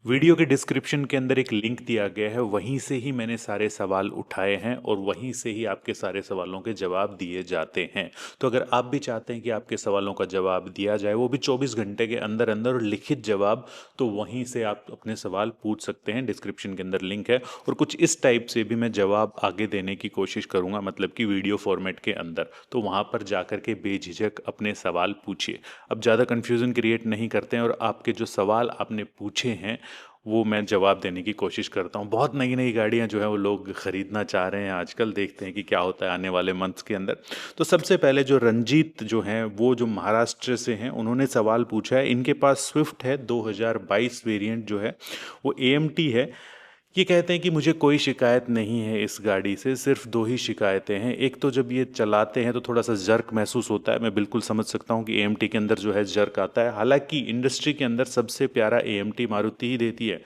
Video के description के अंदर एक लिंक दिया गया है, वहीं से ही मैंने सारे सवाल उठाए हैं और वहीं से ही आपके सारे सवालों के जवाब दिए जाते हैं। तो अगर आप भी चाहते हैं कि आपके सवालों का जवाब दिया जाए, वो भी 24 घंटे के अंदर अंदर, और लिखित जवाब, तो वहीं से आप अपने सवाल पूछ सकते हैं। डिस्क्रिप्शन के अंदर लिंक है और कुछ इस टाइप से भी मैं जवाब आगे देने की कोशिश करूंगा, मतलब कि वीडियो फॉर्मेट के अंदर। तो वहाँ पर जाकर के बेझिझक अपने सवाल पूछिए। अब ज़्यादा कन्फ्यूज़न क्रिएट नहीं करते हैं और आपके जो सवाल आपने पूछे हैं वो मैं जवाब देने की कोशिश करता हूँ। बहुत नई नई गाड़ियाँ जो है वो लोग ख़रीदना चाह रहे हैं आजकल, देखते हैं कि क्या होता है आने वाले मंथ्स के अंदर। तो सबसे पहले जो रंजीत जो हैं, वो जो महाराष्ट्र से हैं, उन्होंने सवाल पूछा है। इनके पास स्विफ्ट है 2022 वेरिएंट जो है, वो एएमटी है। ये कहते हैं कि मुझे कोई शिकायत नहीं है इस गाड़ी से, सिर्फ दो ही शिकायतें हैं। एक तो जब ये चलाते हैं तो थोड़ा सा जर्क महसूस होता है। मैं बिल्कुल समझ सकता हूँ कि एएमटी के अंदर जो है जर्क आता है, हालांकि इंडस्ट्री के अंदर सबसे प्यारा एएमटी मारुति ही देती है।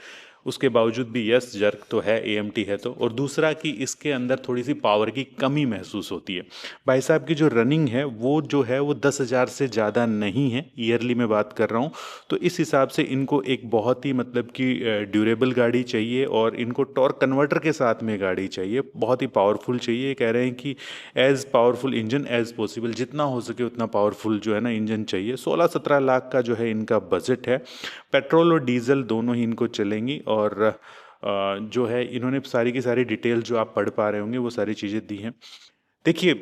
उसके बावजूद भी यस, जर्क तो है, एएमटी है तो। और दूसरा कि इसके अंदर थोड़ी सी पावर की कमी महसूस होती है। भाई साहब की जो रनिंग है वो जो है वो 10,000 से ज़्यादा नहीं है, ईयरली में बात कर रहा हूँ। तो इस हिसाब से इनको एक बहुत ही मतलब कि ड्यूरेबल गाड़ी चाहिए और इनको टॉर्क कन्वर्टर के साथ में गाड़ी चाहिए, बहुत ही पावरफुल चाहिए। ये कह रहे हैं कि as powerful engine as possible, जितना हो सके उतना पावरफुल जो है ना इंजन चाहिए। 16-17 लाख का जो है इनका बजट है। पेट्रोल और डीजल दोनों ही इनको चलेंगी। और जो है इन्होंने सारी की सारी डिटेल जो आप पढ़ पा रहे होंगे वो सारी चीज़ें दी हैं। देखिए,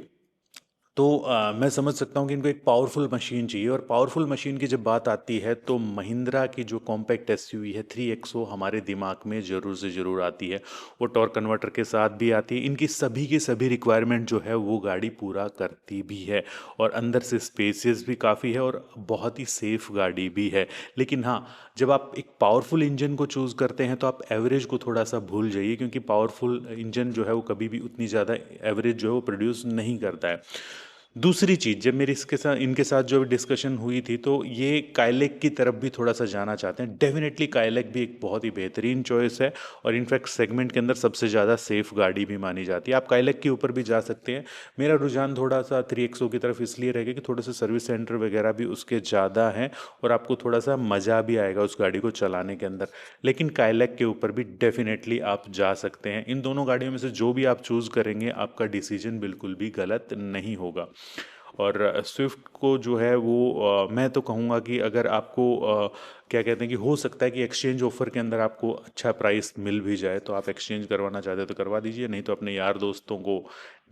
तो मैं समझ सकता हूँ कि इनको एक पावरफुल मशीन चाहिए, और पावरफुल मशीन की जब बात आती है तो महिंद्रा की जो कॉम्पैक्ट एसयूवी है 3XO हमारे दिमाग में ज़रूर से ज़रूर आती है। वो टॉर्क कन्वर्टर के साथ भी आती है। इनकी सभी की सभी रिक्वायरमेंट जो है वो गाड़ी पूरा करती भी है, और अंदर से स्पेसियस भी काफ़ी है और बहुत ही सेफ गाड़ी भी है। लेकिन हाँ, जब आप एक पावरफुल इंजन को चूज़ करते हैं तो आप एवरेज को थोड़ा सा भूल जाइए, क्योंकि पावरफुल इंजन जो है वो कभी भी उतनी ज़्यादा एवरेज जो है वो प्रोड्यूस नहीं करता है। दूसरी चीज़, जब मेरी इसके साथ इनके साथ जो डिस्कशन हुई थी तो ये काइलेक की तरफ भी थोड़ा सा जाना चाहते हैं। डेफिनेटली काइलेक भी एक बहुत ही बेहतरीन चॉइस है, और इनफैक्ट सेगमेंट के अंदर सबसे ज़्यादा सेफ गाड़ी भी मानी जाती है। आप काइलेक के ऊपर भी जा सकते हैं। मेरा रुझान थोड़ा सा 3XO की तरफ इसलिए रहेगा कि थोड़े से सर्विस सेंटर वगैरह भी उसके ज़्यादा हैं, और आपको थोड़ा सा मज़ा भी आएगा उस गाड़ी को चलाने के अंदर। लेकिन काइलेक के ऊपर भी डेफिनेटली आप जा सकते हैं। इन दोनों गाड़ियों में से जो भी आप चूज़ करेंगे, आपका डिसीजन बिल्कुल भी गलत नहीं होगा। और स्विफ्ट को जो है वो मैं तो कहूँगा कि अगर आपको क्या कहते हैं कि हो सकता है कि एक्सचेंज ऑफर के अंदर आपको अच्छा प्राइस मिल भी जाए, तो आप एक्सचेंज करवाना चाहते हैं तो करवा दीजिए, नहीं तो अपने यार दोस्तों को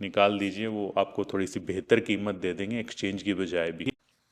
निकाल दीजिए, वो आपको थोड़ी सी बेहतर कीमत दे देंगे एक्सचेंज की बजाय भी।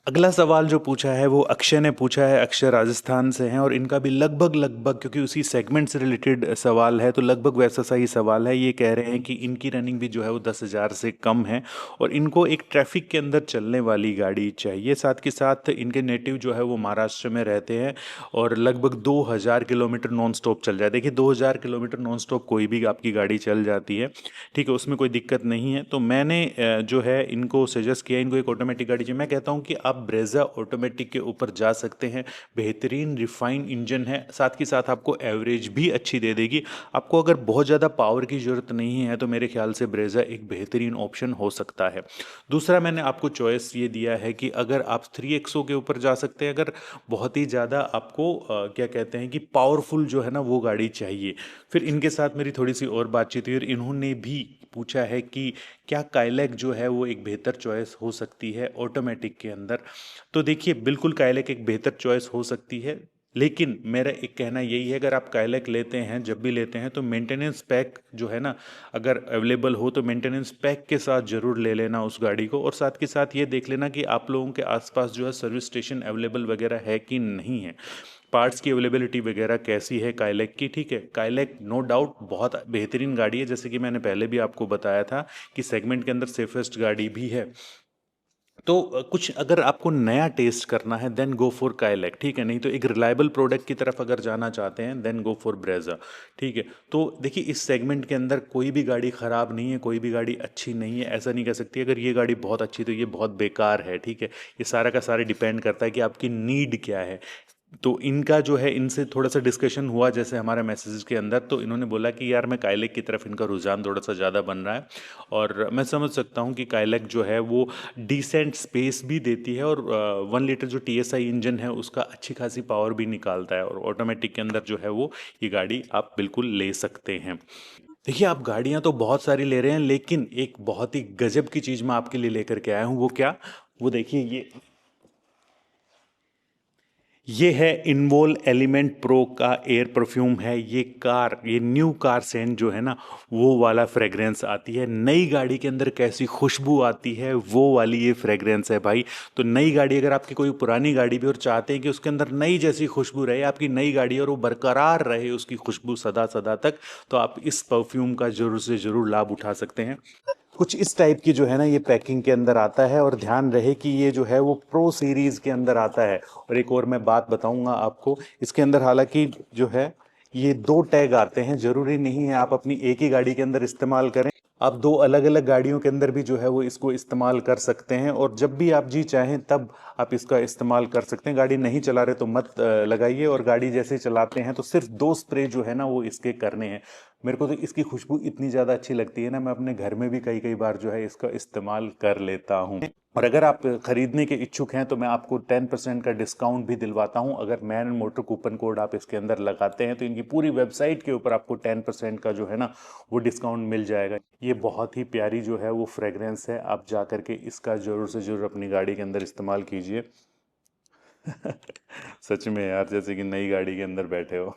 अगला सवाल जो पूछा है वो अक्षय ने पूछा है। अक्षय राजस्थान से हैं, और इनका भी लगभग लगभग, क्योंकि उसी सेगमेंट से रिलेटेड सवाल है, तो लगभग वैसा सा ही सवाल है। ये कह रहे हैं कि इनकी रनिंग भी जो है वो 10,000 से कम है, और इनको एक ट्रैफिक के अंदर चलने वाली गाड़ी चाहिए। साथ के साथ इनके नेटिव जो है वो महाराष्ट्र में रहते हैं, और लगभग 2,000 किलोमीटर नॉन स्टॉप चल जाए। देखिए, 2,000 किलोमीटर नॉन स्टॉप कोई भी आपकी गाड़ी चल जाती है, ठीक है, उसमें कोई दिक्कत नहीं है। तो मैंने जो है इनको सजेस्ट किया, इनको एक ऑटोमेटिक गाड़ी चाहिए। मैं कहता हूँ कि आप ब्रेजा ऑटोमेटिक के ऊपर जा सकते हैं। बेहतरीन रिफाइन इंजन है, साथ के साथ आपको एवरेज भी अच्छी दे देगी। आपको अगर बहुत ज़्यादा पावर की ज़रूरत नहीं है तो मेरे ख्याल से ब्रेजा एक बेहतरीन ऑप्शन हो सकता है। दूसरा, मैंने आपको चॉइस ये दिया है कि अगर आप 3XO के ऊपर जा सकते हैं, अगर बहुत ही ज़्यादा आपको क्या कहते हैं कि पावरफुल जो है ना वो गाड़ी चाहिए। फिर इनके साथ मेरी थोड़ी सी और बातचीत हुई, और इन्होंने भी पूछा है कि क्या काइलैक जो है वो एक बेहतर चॉइस हो सकती है ऑटोमेटिक के अंदर। तो देखिए, बिल्कुल काइलैक एक बेहतर चॉइस हो सकती है, लेकिन मेरा एक कहना यही है, अगर आप काइलैक लेते हैं, जब भी लेते हैं, तो मेंटेनेंस पैक जो है ना, अगर अवेलेबल हो तो मेंटेनेंस पैक के साथ ज़रूर ले लेना उस गाड़ी को। और साथ के साथ ये देख लेना कि आप लोगों के आसपास जो है सर्विस स्टेशन अवेलेबल वगैरह है कि नहीं है, पार्ट्स की अवेलेबिलिटी वगैरह कैसी है काइलैक की। ठीक है, काइलैक नो डाउट बहुत बेहतरीन गाड़ी है, जैसे कि मैंने पहले भी आपको बताया था कि सेगमेंट के अंदर सेफेस्ट गाड़ी भी है। तो कुछ अगर आपको नया टेस्ट करना है देन गो फॉर काइलैक, ठीक है, नहीं तो एक रिलायबल प्रोडक्ट की तरफ अगर जाना चाहते हैं देन गो फॉर ब्रेजा। ठीक है, तो देखिए, इस सेगमेंट के अंदर कोई भी गाड़ी ख़राब नहीं है, कोई भी गाड़ी अच्छी नहीं है, ऐसा नहीं कह सकती अगर ये गाड़ी बहुत अच्छी तो ये बहुत बेकार है। ठीक है, ये सारा का सारा डिपेंड करता है कि आपकी नीड क्या है। तो इनका जो है इनसे थोड़ा सा डिस्कशन हुआ जैसे हमारे मैसेजेस के अंदर, तो इन्होंने बोला कि यार मैं काइलैक की तरफ इनका रुझान थोड़ा सा ज़्यादा बन रहा है। और मैं समझ सकता हूँ कि काइलैक जो है वो डिसेंट स्पेस भी देती है, और 1 लीटर जो TSI इंजन है उसका अच्छी खासी पावर भी निकालता है, और ऑटोमेटिक के अंदर जो है वो ये गाड़ी आप बिल्कुल ले सकते हैं। देखिए, आप गाड़ियां तो बहुत सारी ले रहे हैं, लेकिन एक बहुत ही गजब की चीज़ मैं आपके लिए लेकर के आया हूँ। वो क्या? वो देखिए, ये है इनवोल एलिमेंट प्रो का एयर परफ्यूम है। ये न्यू कार सेंट जो है ना, वो वाला फ्रेग्रेंस आती है नई गाड़ी के अंदर। कैसी खुशबू आती है, वो वाली ये फ्रेग्रेंस है भाई। तो नई गाड़ी, अगर आपकी कोई पुरानी गाड़ी भी और चाहते हैं कि उसके अंदर नई जैसी खुशबू रहे, आपकी नई गाड़ी और वो बरकरार रहे उसकी खुशबू सदा सदा तक, तो आप इस परफ्यूम का जरूर से जरूर लाभ उठा सकते हैं। कुछ इस टाइप की जो है ना ये पैकिंग के अंदर आता है, और ध्यान रहे कि ये जो है वो प्रो सीरीज के अंदर आता है। और एक और मैं बात बताऊंगा आपको, इसके अंदर हालांकि जो है ये 2 टैग आते हैं। जरूरी नहीं है आप अपनी एक ही गाड़ी के अंदर इस्तेमाल करें, आप 2 अलग अलग गाड़ियों के अंदर भी जो है वो इसको इस्तेमाल कर सकते हैं। और जब भी आप जी चाहें तब आप इसका इस्तेमाल कर सकते हैं। गाड़ी नहीं चला रहे तो मत लगाइए, और गाड़ी जैसे चलाते हैं तो सिर्फ 2 स्प्रे जो है ना वो इसके करने हैं। मेरे को तो इसकी खुशबू इतनी ज़्यादा अच्छी लगती है ना, मैं अपने घर में भी कई कई बार जो है इसका इस्तेमाल कर लेता हूँ। और अगर आप खरीदने के इच्छुक हैं तो मैं आपको 10% का डिस्काउंट भी दिलवाता हूं। अगर मैन मोटर कूपन कोड आप इसके अंदर लगाते हैं तो इनकी पूरी वेबसाइट के ऊपर आपको 10% का जो है ना वो डिस्काउंट मिल जाएगा। ये बहुत ही प्यारी जो है वो फ्रेग्रेंस है, आप जा करके इसका ज़रूर से ज़रूर अपनी गाड़ी के अंदर इस्तेमाल कीजिए। सच में यार, जैसे कि नई गाड़ी के अंदर बैठे हो।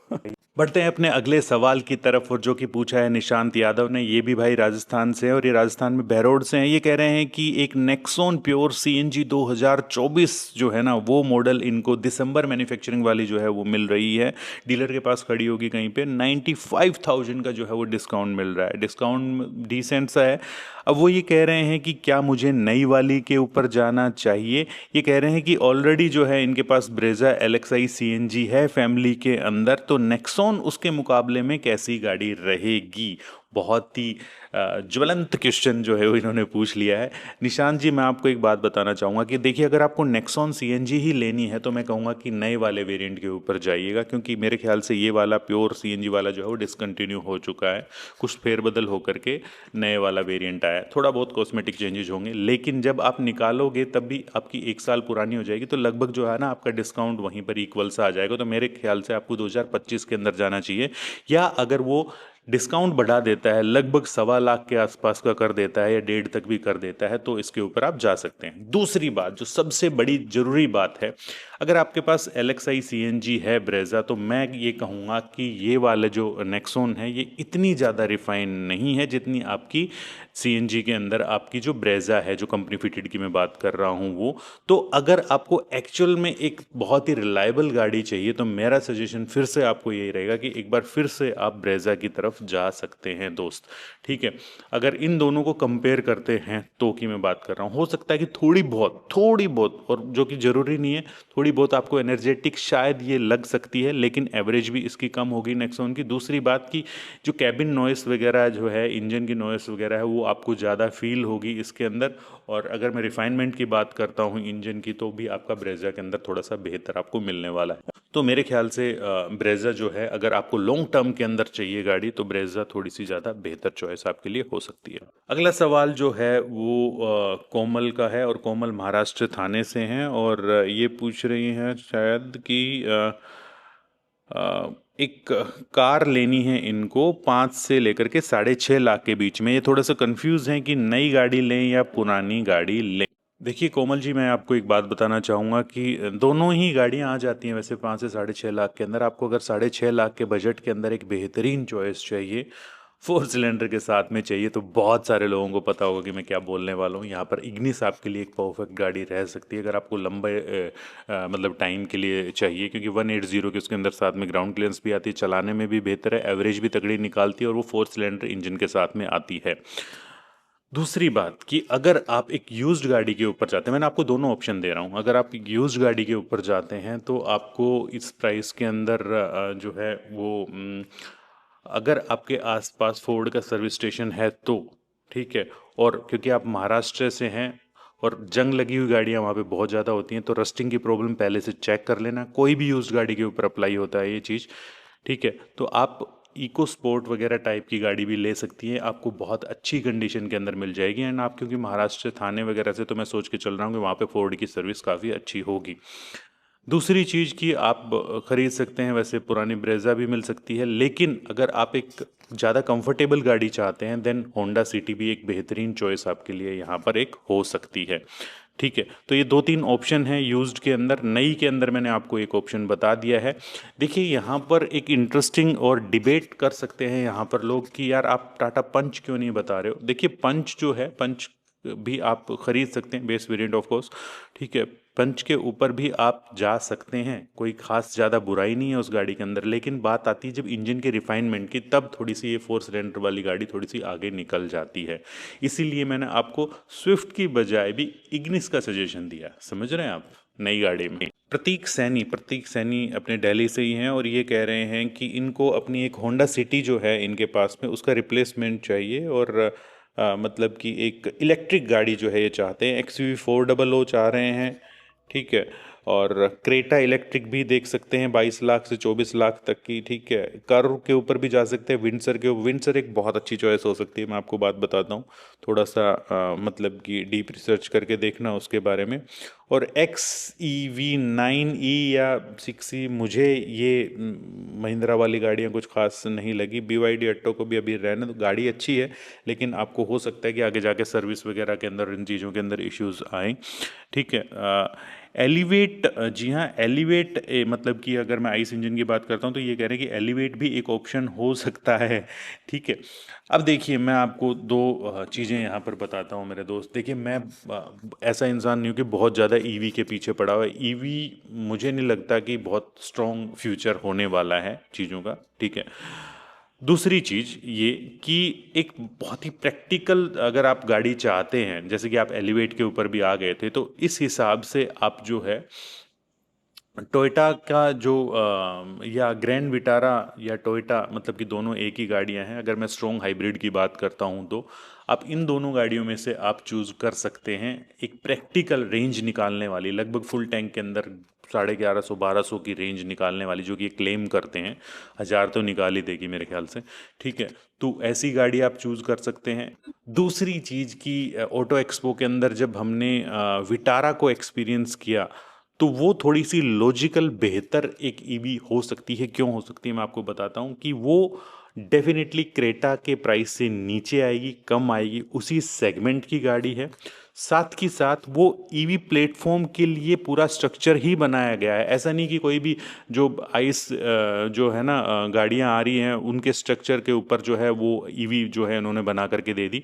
बढ़ते हैं अपने अगले सवाल की तरफ, और जो कि पूछा है निशांत यादव ने। ये भी भाई राजस्थान से है, और ये राजस्थान में बहरोड से हैं। ये कह रहे हैं कि एक नेक्सॉन प्योर CNG 2024 जो है ना वो मॉडल इनको दिसंबर मैन्युफैक्चरिंग वाली जो है वो मिल रही है। डीलर के पास खड़ी होगी कहीं पे, 95,000 का जो है वो डिस्काउंट मिल रहा है। डिस्काउंट डिसेंट सा है। अब वो ये कह रहे हैं कि क्या मुझे नई वाली के ऊपर जाना चाहिए। ये कह रहे हैं कि ऑलरेडी जो है इनके पास ब्रेजा LXI CNG है फैमिली के अंदर, तो नेक्सॉन उसके मुकाबले में कैसी गाड़ी रहेगी। बहुत ही ज्वलंत क्वेश्चन जो है वो इन्होंने पूछ लिया है। निशांत जी, मैं आपको एक बात बताना चाहूँगा कि देखिए, अगर आपको नेक्सॉन CNG ही लेनी है तो मैं कहूँगा कि नए वाले वेरिएंट के ऊपर जाइएगा, क्योंकि मेरे ख्याल से ये वाला प्योर CNG वाला जो है वो डिसकंटिन्यू हो चुका है। कुछ फेरबदल होकर के नए वाला वेरिएंट आया है। थोड़ा बहुत कॉस्मेटिक चेंजेस होंगे, लेकिन जब आप निकालोगे तब भी आपकी 1 साल पुरानी हो जाएगी, तो लगभग जो है ना आपका डिस्काउंट वहीं पर इक्वल सा आ जाएगा। तो मेरे ख्याल से आपको 2025 के अंदर जाना चाहिए, या अगर वो डिस्काउंट बढ़ा देता है, लगभग 1.25 लाख के आसपास का कर देता है या 1.5 तक भी कर देता है, तो इसके ऊपर आप जा सकते हैं। दूसरी बात, जो सबसे बड़ी जरूरी बात है, अगर आपके पास LXI CNG है ब्रेजा, तो मैं ये कहूँगा कि ये वाला जो नेक्सॉन है ये इतनी ज़्यादा रिफाइन नहीं है जितनी आपकी CNG के अंदर आपकी जो ब्रेजा है, जो कंपनी फिटेड की मैं बात कर रहा हूँ वो। तो अगर आपको एक्चुअल में एक बहुत ही रिलायबल गाड़ी चाहिए तो मेरा सजेशन फिर से आपको यही रहेगा कि एक बार फिर से आप ब्रेजा की तरफ जा सकते हैं दोस्त। ठीक है, अगर इन दोनों को कंपेयर करते हैं तो की मैं बात कर रहा हूँ, हो सकता है कि थोड़ी बहुत, और जो कि ज़रूरी नहीं है, थोड़ी बहुत आपको एनर्जेटिक शायद ये लग सकती है, लेकिन एवरेज भी इसकी कम होगी नेक्सॉन की। दूसरी बात की जो कैबिन नॉइस वगैरह जो है, इंजन की नॉइस वगैरह है, वो आपको ज़्यादा फील होगी इसके अंदर। और अगर मैं रिफाइनमेंट की बात करता हूँ इंजन की, तो भी आपका ब्रेजा के अंदर थोड़ा सा बेहतर आपको मिलने वाला है। तो मेरे ख्याल से ब्रेजा जो है, अगर आपको लॉन्ग टर्म के अंदर चाहिए गाड़ी, तो ब्रेजा थोड़ी सी ज़्यादा बेहतर चॉइस आपके लिए हो सकती है। अगला सवाल जो है वो कोमल का है, और कोमल महाराष्ट्र थाने से हैं, और ये पूछ रही हैं शायद कि एक कार लेनी है इनको 5 से लेकर के 6.5 लाख के बीच में। ये थोड़ा सा कंफ्यूज हैं कि नई गाड़ी लें या पुरानी गाड़ी लें। देखिए कोमल जी, मैं आपको एक बात बताना चाहूँगा कि दोनों ही गाड़ियाँ आ जाती हैं वैसे 5 से 6.5 लाख के अंदर। आपको अगर 6.5 लाख के बजट के अंदर एक बेहतरीन चॉइस चाहिए, 4 सिलेंडर के साथ में चाहिए, तो बहुत सारे लोगों को पता होगा कि मैं क्या बोलने वाला हूँ। यहाँ पर इग्निस आपके लिए एक परफेक्ट गाड़ी रह सकती है, अगर आपको लंबे मतलब टाइम के लिए चाहिए, क्योंकि 180 के उसके अंदर साथ में ग्राउंड क्लियरेंस भी आती है, चलाने में भी बेहतर है, एवरेज भी तगड़ी निकालती है, और वो 4 सिलेंडर इंजन के साथ में आती है। दूसरी बात कि अगर आप एक यूज्ड गाड़ी के ऊपर जाते हैं, मैंने आपको दोनों ऑप्शन दे रहा हूँ, अगर आप एक यूज्ड गाड़ी के ऊपर जाते हैं तो आपको इस प्राइस के अंदर जो है वो अगर आपके आसपास फोर्ड का सर्विस स्टेशन है तो ठीक है, और क्योंकि आप महाराष्ट्र से हैं और जंग लगी हुई गाड़ियाँ वहाँ पे बहुत ज़्यादा होती हैं, तो रस्टिंग की प्रॉब्लम पहले से चेक कर लेना। कोई भी यूज्ड गाड़ी के ऊपर अप्लाई होता है ये चीज़, ठीक है। तो आप इको स्पोर्ट वगैरह टाइप की गाड़ी भी ले सकती हैं, आपको बहुत अच्छी कंडीशन के अंदर मिल जाएगी। एंड आप क्योंकि महाराष्ट्र से थाने वगैरह से, तो मैं सोच के चल रहा हूँ कि वहाँ पे फोर्ड की सर्विस काफ़ी अच्छी होगी। दूसरी चीज़ कि आप ख़रीद सकते हैं, वैसे पुरानी ब्रेज़ा भी मिल सकती है, लेकिन अगर आप एक ज़्यादा कंफर्टेबल गाड़ी चाहते हैं देन होंडा सिटी भी एक बेहतरीन चॉइस आपके लिए यहाँ पर एक हो सकती है, ठीक है। तो ये 2-3 ऑप्शन हैं यूज्ड के अंदर। नई के अंदर मैंने आपको एक ऑप्शन बता दिया है। देखिए यहाँ पर एक इंटरेस्टिंग और डिबेट कर सकते हैं यहाँ पर लोग कि यार आप टाटा पंच क्यों नहीं बता रहे हो। देखिए पंच जो है, पंच भी आप खरीद सकते हैं, बेस वेरिएंट ऑफ कोर्स, ठीक है। पंच के ऊपर भी आप जा सकते हैं, कोई खास ज़्यादा बुराई नहीं है उस गाड़ी के अंदर। लेकिन बात आती है जब इंजन के रिफाइनमेंट की, तब थोड़ी सी ये 4 सिलेंडर वाली गाड़ी थोड़ी सी आगे निकल जाती है। इसीलिए मैंने आपको स्विफ्ट की बजाय भी इग्निस का सजेशन दिया, समझ रहे हैं आप, नई गाड़ी में। प्रतीक सैनी अपने दिल्ली से ही हैं और ये कह रहे हैं कि इनको अपनी एक होंडा सिटी जो है इनके पास में, उसका रिप्लेसमेंट चाहिए। और मतलब कि एक इलेक्ट्रिक गाड़ी जो है ये चाहते हैं, XUV 400 चाह रहे हैं, ठीक है। और क्रेटा इलेक्ट्रिक भी देख सकते हैं 22 लाख से 24 लाख तक की, ठीक है। कर्व के ऊपर भी जा सकते हैं, विंडसर के ऊपर। विंडसर एक बहुत अच्छी चॉइस हो सकती है, मैं आपको बात बताता हूँ। थोड़ा सा मतलब कि डीप रिसर्च करके देखना उसके बारे में। और XEV 9e या 6e, मुझे ये महिंद्रा वाली गाड़ियाँ कुछ खास नहीं लगी। BYD अट्टो को भी अभी रहने दो, गाड़ी अच्छी है, लेकिन आपको हो सकता है कि आगे जाके सर्विस वगैरह के अंदर इन चीज़ों के अंदर इश्यूज आए, ठीक है। एलिवेट, जी हाँ, एलिवेट मतलब कि अगर मैं आइस इंजन की बात करता हूँ तो ये कह रहे हैं कि एलिवेट भी एक ऑप्शन हो सकता है, ठीक है। अब देखिए मैं आपको दो चीज़ें यहाँ पर बताता हूँ मेरे दोस्त। देखिए मैं ऐसा इंसान नहीं हूँ कि बहुत ज़्यादा ईवी के पीछे पड़ा हुआ है। ईवी मुझे नहीं लगता कि बहुत स्ट्रॉन्ग फ्यूचर होने वाला है चीज़ों का, ठीक है। दूसरी चीज़ ये कि एक बहुत ही प्रैक्टिकल अगर आप गाड़ी चाहते हैं, जैसे कि आप एलिवेट के ऊपर भी आ गए थे, तो इस हिसाब से आप जो है टोयोटा का जो या ग्रैंड विटारा या टोयोटा, मतलब कि दोनों एक ही गाड़ियां हैं। अगर मैं स्ट्रॉन्ग हाइब्रिड की बात करता हूं तो आप इन दोनों गाड़ियों में से आप चूज़ कर सकते हैं एक प्रैक्टिकल रेंज निकालने वाली, लगभग फुल टैंक के अंदर 1150-1200 की रेंज निकालने वाली, जो कि ये क्लेम करते हैं। 1000 तो निकाल ही देगी मेरे ख्याल से, ठीक है। तो ऐसी गाड़ी आप चूज़ कर सकते हैं। दूसरी चीज़ की ऑटो एक्सपो के अंदर जब हमने विटारा को एक्सपीरियंस किया, तो वो थोड़ी सी लॉजिकल बेहतर एक ईवी हो सकती है। क्यों हो सकती है मैं आपको बताता हूँ कि वो डेफिनेटली क्रेटा के प्राइस से नीचे आएगी, कम आएगी, उसी सेगमेंट की गाड़ी है। साथ ही साथ वो ईवी प्लेटफॉर्म के लिए पूरा स्ट्रक्चर ही बनाया गया है। ऐसा नहीं कि कोई भी जो आइस जो है ना गाड़ियाँ आ रही हैं उनके स्ट्रक्चर के ऊपर जो है वो ईवी जो है उन्होंने बना करके दे दी।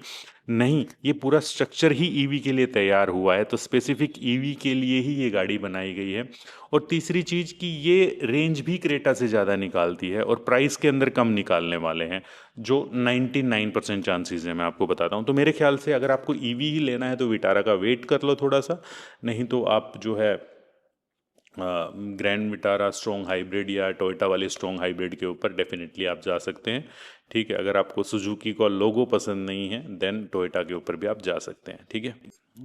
नहीं, ये पूरा स्ट्रक्चर ही ईवी के लिए तैयार हुआ है, तो स्पेसिफिक ईवी के लिए ही ये गाड़ी बनाई गई है। और तीसरी चीज़ कि ये रेंज भी क्रेटा से ज़्यादा निकालती है और प्राइस के अंदर कम निकालने वाले हैं, जो 99% चांसेस है, मैं आपको बताता हूँ। तो मेरे ख्याल से अगर आपको ईवी ही लेना है तो विटारा का वेट कर लो थोड़ा सा, नहीं तो आप जो है ग्रैंड विटारा स्ट्रॉन्ग हाइब्रिड या टोयोटा वाली स्ट्रॉन्ग हाइब्रिड के ऊपर डेफिनेटली आप जा सकते हैं, ठीक है। अगर आपको सुजुकी का लोगो पसंद नहीं है देन टोयोटा के ऊपर भी आप जा सकते हैं, ठीक है।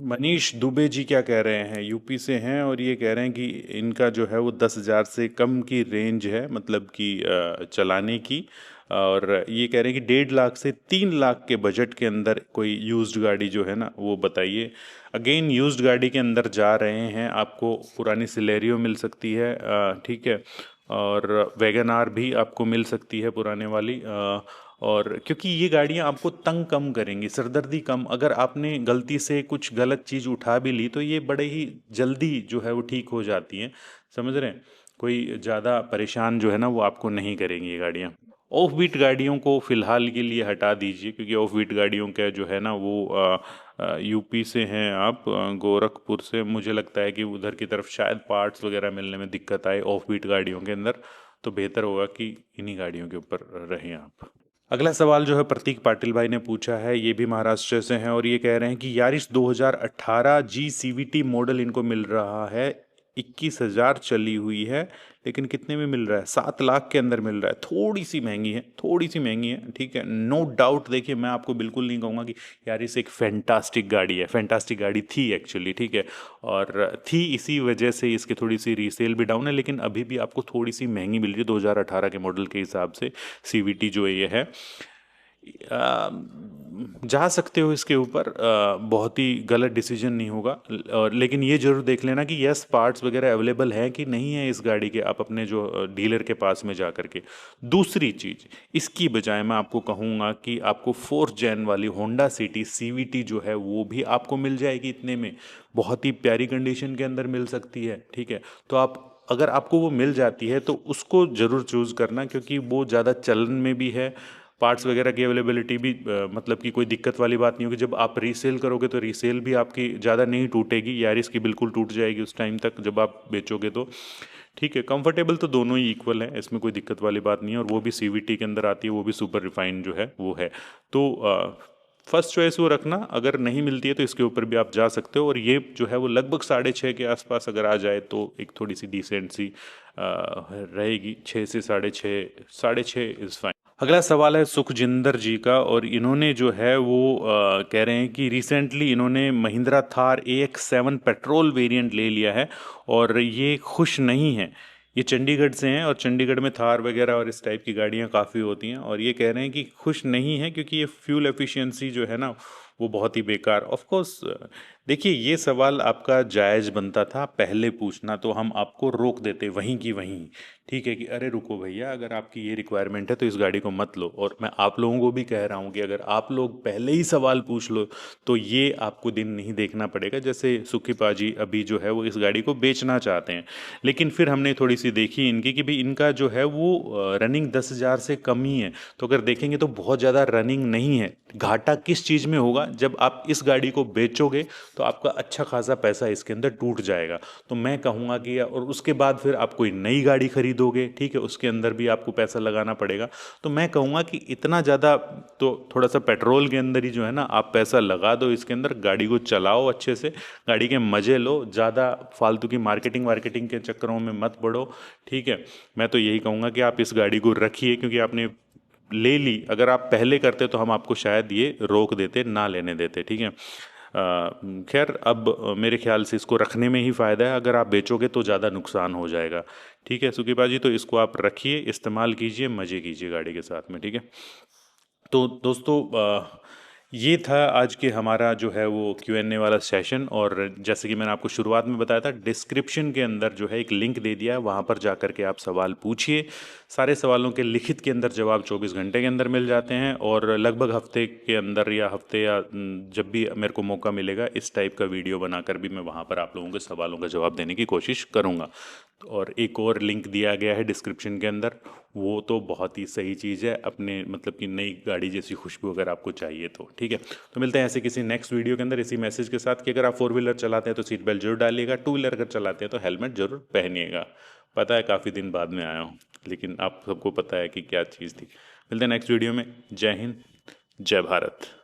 मनीष दुबे जी क्या कह रहे हैं, यूपी से हैं और ये कह रहे हैं कि इनका जो है वो 10,000 से कम की रेंज है, मतलब कि चलाने की। और ये कह रहे हैं कि 1.5 लाख से 3 लाख के बजट के अंदर कोई यूज्ड गाड़ी जो है ना वो बताइए। अगेन यूज्ड गाड़ी के अंदर जा रहे हैं, आपको पुरानी सिलेरियो मिल सकती है, ठीक है। और वैगन आर भी आपको मिल सकती है पुराने वाली। और क्योंकि ये गाड़ियाँ आपको तंग कम करेंगी, सरदर्दी कम। अगर आपने गलती से कुछ गलत चीज़ उठा भी ली तो ये बड़े ही जल्दी जो है वो ठीक हो जाती हैं, समझ रहे हैं। कोई ज़्यादा परेशान जो है ना वो आपको नहीं करेंगी ये गाड़ियाँ। ऑफ बीट गाड़ियों को फ़िलहाल के लिए हटा दीजिए, क्योंकि ऑफ बीट गाड़ियों का जो है ना वो यूपी से हैं आप, गोरखपुर से। मुझे लगता है कि उधर की तरफ शायद पार्ट्स वगैरह मिलने में दिक्कत आए ऑफ बीट गाड़ियों के अंदर, तो बेहतर होगा कि इन्हीं गाड़ियों के ऊपर रहें आप। अगला सवाल जो है प्रतीक पाटिल भाई ने पूछा है, ये भी महाराष्ट्र से हैं और ये कह रहे हैं कि यारिस 2018 जी CVT मॉडल इनको मिल रहा है 21,000 चली हुई है, लेकिन कितने में मिल रहा है? 7 लाख के अंदर मिल रहा है। थोड़ी सी महंगी है, थोड़ी सी महंगी है, ठीक है, नो डाउट। देखिए, मैं आपको बिल्कुल नहीं कहूँगा कि यार इस एक फैंटास्टिक गाड़ी है, फैंटास्टिक गाड़ी थी एक्चुअली, ठीक है, और थी इसी वजह से इसकी थोड़ी सी रीसेल भी डाउन है, लेकिन अभी भी आपको थोड़ी सी महंगी मिल रही है 2018 के मॉडल के हिसाब से। सीवीटी जो ये है, आ, जा सकते हो इसके ऊपर, बहुत ही गलत डिसीजन नहीं होगा। और लेकिन ये जरूर देख लेना कि यस, पार्ट्स वगैरह अवेलेबल हैं कि नहीं है इस गाड़ी के, आप अपने जो डीलर के पास में जा करके। दूसरी चीज़, इसकी बजाय मैं आपको कहूँगा कि आपको 4th जेन वाली होंडा सिटी सीवीटी जो है वो भी आपको मिल जाएगी इतने में, बहुत ही प्यारी कंडीशन के अंदर मिल सकती है, ठीक है। तो आप, अगर आपको वो मिल जाती है तो उसको ज़रूर चूज़ करना, क्योंकि वो ज़्यादा चलन में भी है, पार्ट्स वगैरह की अवेलेबिलिटी भी मतलब कि कोई दिक्कत वाली बात नहीं होगी। जब आप रीसेल करोगे तो रीसेल भी आपकी ज़्यादा नहीं टूटेगी, यारिस की बिल्कुल टूट जाएगी उस टाइम तक जब आप बेचोगे तो, ठीक है। कंफर्टेबल तो दोनों ही इक्वल हैं, इसमें कोई दिक्कत वाली बात नहीं है, और वो भी सीवीटी के अंदर आती है, वो भी सुपर रिफाइंड जो है वो है। तो फर्स्ट चॉइस वो रखना, अगर नहीं मिलती है तो इसके ऊपर भी आप जा सकते हो। और ये जो है वो लगभग 6.5 के आसपास अगर आ जाए तो एक थोड़ी सी डिसेंट सी रहेगी। 6 से 6.5, 6.5 इज़ फाइन। अगला सवाल है सुखजिंदर जी का, और इन्होंने जो है वो कह रहे हैं कि रिसेंटली इन्होंने Mahindra Thar AX7 petrol variant ले लिया है और ये खुश नहीं है। ये चंडीगढ़ से हैं, और चंडीगढ़ में थार वगैरह और इस टाइप की गाड़ियाँ काफ़ी होती हैं, और ये कह रहे हैं कि खुश नहीं है क्योंकि ये फ्यूल एफिशिएंसी जो है ना वो बहुत ही बेकार। ऑफ कोर्स, देखिए, ये सवाल आपका जायज़ बनता था पहले पूछना, तो हम आपको रोक देते वहीं की वहीं, ठीक है, कि अरे रुको भैया, अगर आपकी ये रिक्वायरमेंट है तो इस गाड़ी को मत लो। और मैं आप लोगों को भी कह रहा हूँ कि अगर आप लोग पहले ही सवाल पूछ लो तो ये आपको दिन नहीं देखना पड़ेगा। जैसे सुखी पाजी अभी जो है वो इस गाड़ी को बेचना चाहते हैं, लेकिन फिर हमने थोड़ी सी देखी इनकी कि भाई इनका जो है वो रनिंग 10,000 से कम ही है। तो अगर देखेंगे तो बहुत ज़्यादा रनिंग नहीं है। घाटा किस चीज़ में होगा? जब आप इस गाड़ी को बेचोगे तो आपका अच्छा खासा पैसा इसके अंदर टूट जाएगा। तो मैं कहूँगा कि, और उसके बाद फिर आप कोई नई गाड़ी खरीदोगे, ठीक है, उसके अंदर भी आपको पैसा लगाना पड़ेगा। तो मैं कहूँगा कि इतना ज़्यादा, तो थोड़ा सा पेट्रोल के अंदर ही जो है ना आप पैसा लगा दो इसके अंदर, गाड़ी को चलाओ अच्छे से, गाड़ी के मज़े लो, ज़्यादा फालतू की मार्केटिंग वार्केटिंग के चक्करों में मत पड़ो, ठीक है। मैं तो यही कहूँगा कि आप इस गाड़ी को रखिए, क्योंकि आपने ले ली। अगर आप पहले करते तो हम आपको शायद ये रोक देते, ना लेने देते, ठीक है। खैर, अब मेरे ख्याल से इसको रखने में ही फ़ायदा है, अगर आप बेचोगे तो ज़्यादा नुकसान हो जाएगा, ठीक है सुखी बाजी। तो इसको आप रखिए, इस्तेमाल कीजिए, मज़े कीजिए गाड़ी के साथ में, ठीक है। तो दोस्तों, ये था आज के हमारा जो है वो Q&A वाला सेशन। और जैसे कि मैंने आपको शुरुआत में बताया था, डिस्क्रिप्शन के अंदर जो है एक लिंक दे दिया है, वहाँ पर जा कर के आप सवाल पूछिए। सारे सवालों के लिखित के अंदर जवाब 24 घंटे के अंदर मिल जाते हैं, और लगभग हफ्ते के अंदर या हफ्ते या जब भी मेरे को मौका मिलेगा इस टाइप का वीडियो बनाकर भी मैं वहाँ पर आप लोगों के सवालों का जवाब देने की कोशिश करूँगा। और एक और लिंक दिया गया है डिस्क्रिप्शन के अंदर, वो तो बहुत ही सही चीज़ है, अपने मतलब कि नई गाड़ी जैसी खुशबू अगर आपको चाहिए तो, ठीक है। तो मिलते हैं ऐसे किसी नेक्स्ट वीडियो के अंदर इसी मैसेज के साथ कि अगर आप 4 व्हीलर चलाते हैं तो सीट बेल्ट जरूर डालिएगा, 2 व्हीलर अगर चलाते हैं तो हेलमेट जरूर पहनिएगा। पता है काफ़ी दिन बाद में आया हूँ, लेकिन आप सबको पता है कि क्या चीज़ थी। मिलते हैं नेक्स्ट वीडियो में। जय हिंद, जय भारत।